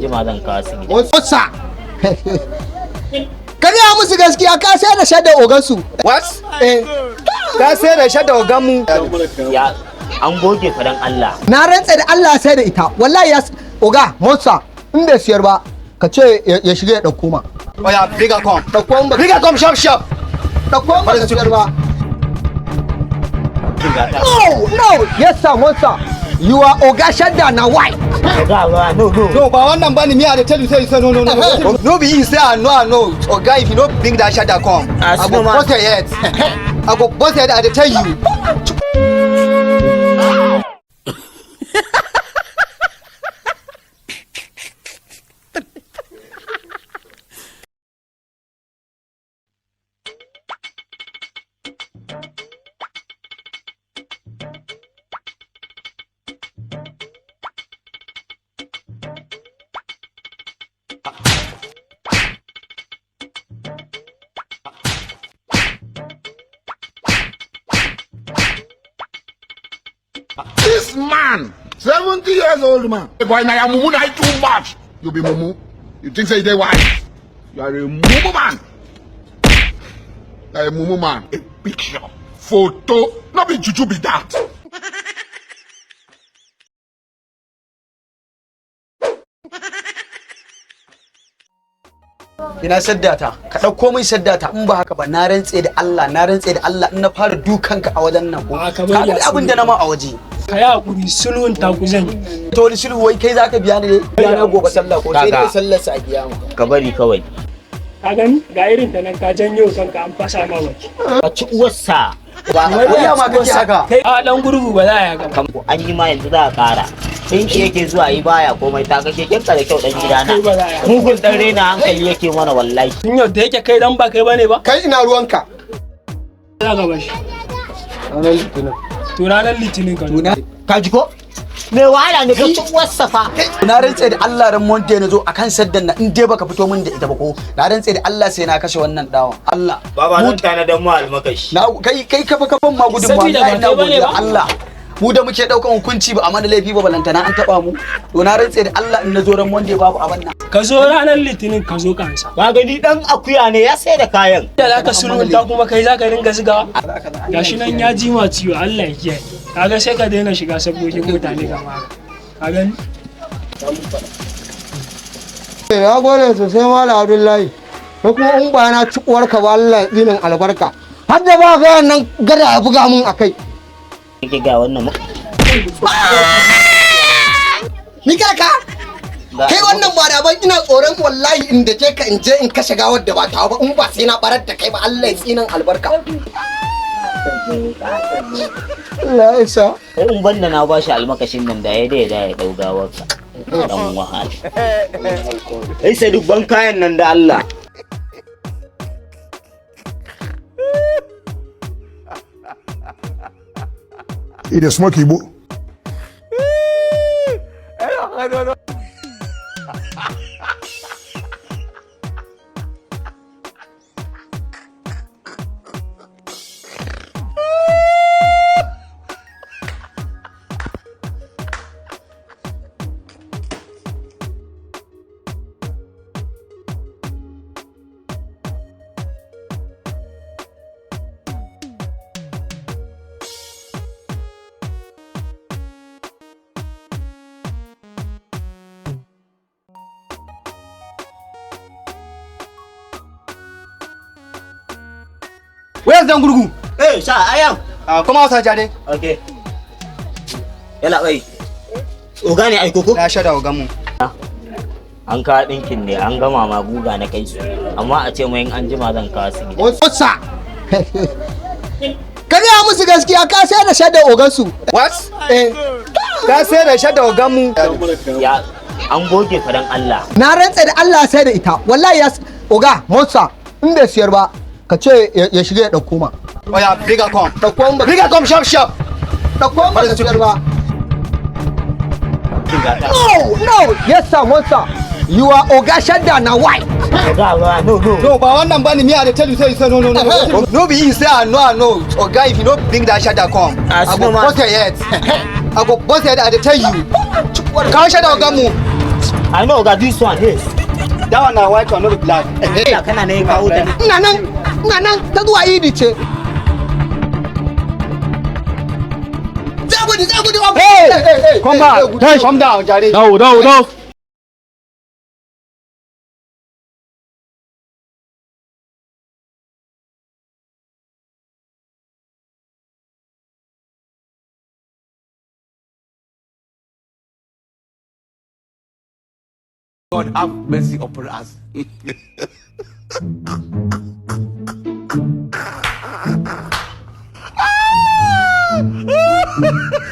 jima zan kawo su gida. Whatsa? Ka gaya musu gaskiya ka sai da shadda ogansu. What? Ka sai da shadda oganmu. Ya an goge fadan Allah. Na rantsa da Allah sai da ita. Wallahi ya oga Motsa in bai siyar ba ka ce ya shiga ya dauko ma. Oya, bigger come. Dauko ba. Bigger come sharp sharp. Dauko ba da siyar ba. No, yes sir, Motsa. You are oga shadda na why? No, but one bani me I dey tell you say you say no. No be you say I know. Oga, if you no bring that shadda come, I go bust your head. I go bust your head, I dey tell you. This man, 70 years old man. Boy, now you mumu na too much. You be mumu. You think say they wise? You are a mumu man. You are a mumu man. A picture, photo, not be juju be that. Ina saddata, ka dauko min saddata in ba haka ba na rantse da Allah in na fara dukanka a wajen nan ko. Ka ga abin da na ma a waje. Ka yi hakuri sulhun ta ku zan yi. To wani sulhu wai kai zaka biya ni biya na gobe sallah ko sai dai sallar sa a kiyama. Ka bari kawai. Ka gani ga irin ta nan ka janyo kanka an fasa ma baki. Ka ci uwarsa. Ba wai ma kake haka. Kai a dan gurgu ba za a yaga. An yi ma yanzu za a ƙara. In shi yake zuwa yi baya komai ta kake kinka da kyau dan gidana. Mugun dan rena hankali yake mana wallahi. Tun yau da yake kai dan ba kai bane ba. Kai ina ruwanka. Za ka bashi. Ranar litinin ka nuna. Ka ji ko? Me wahala ne ka ci uwarsa fa. Na rantse da Allah ran Monday na zo akan saddan na in dai baka fito min da ita ba ko. Na rantse da Allah sai na kashe wannan dawon. Allah. Baba nan ta na dan mu almakashi. Na kai kafa ma gudun ma ina godiya Allah. Mu da muke daukan hukunci ba a mana laifi ba balantana an taba mu. To na rantse da Allah in na zo ran Monday babu abin nan. Ka zo ranar litinin ka zo kansa. Ba gani dan akuya ne ya sai da kayan. Da zaka sulhunta kuma kai zaka ringa zigawa. Gashi nan ya ji ma ciwo Allah ya kiyaye. Kaga sai ka daina shiga sabogin mutane kamar haka. Ka gani? Ya gode sosai Malam Abdullahi. Ko kuma in ba na ci uwarka ba Allah dinin albarka. Har da ba ga nan gada ya buga mun akai. Kike ga wannan Ni kaka? Kai wannan ba da ban ina tsoron wallahi in da ka in je in kashe gawar da ba ta ba in ba sai na barar da kai ba Allah ya tsinan albarka. Allah ya sa. in banda na bashi almakashin nan da ya da ya dau gawarka dan wahala. Sai dubban kayan nan da Allah. It is smoky, boo. Where's the gurgu? Eh, sha ayam. Come outside, Jade. Okay. Yalla bai. Oga ne aiko ko? Na shada ogan mu. An ka dinkin ne, an gama ma guga na kai su. Amma a ce mai an jima zan kawo su gida. Whatsa? Ka gaya musu gaskiya ka sai da shadda ogansu. What? Ka sai da shadda ogan mu. Ya an goge fadan Allah. Na rantsa da Allah sai da ita. Wallahi ya oga Motsa in bai siyar ba ka ce ya shiga ya dauko ma. Oya, bigger come. Dauko ba. Bigger come sharp sharp. Dauko ba da siyar ba. No, yes sir, Motsa. You are oga shadda na why? No, but one bani me I dey tell you say you say no. No be you say I know. Oga, if you no bring that shadda come, I go bust your head. I go bust your head, I dey tell you. Ka shadda ogan mu. I know got this one here. That one na white one, no be black. Kana ne kawo ta. ina nan ta zuwa idi ce zagudi Hey, come back. Come down, Jare. Dawo. God have mercy upon us.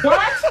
What?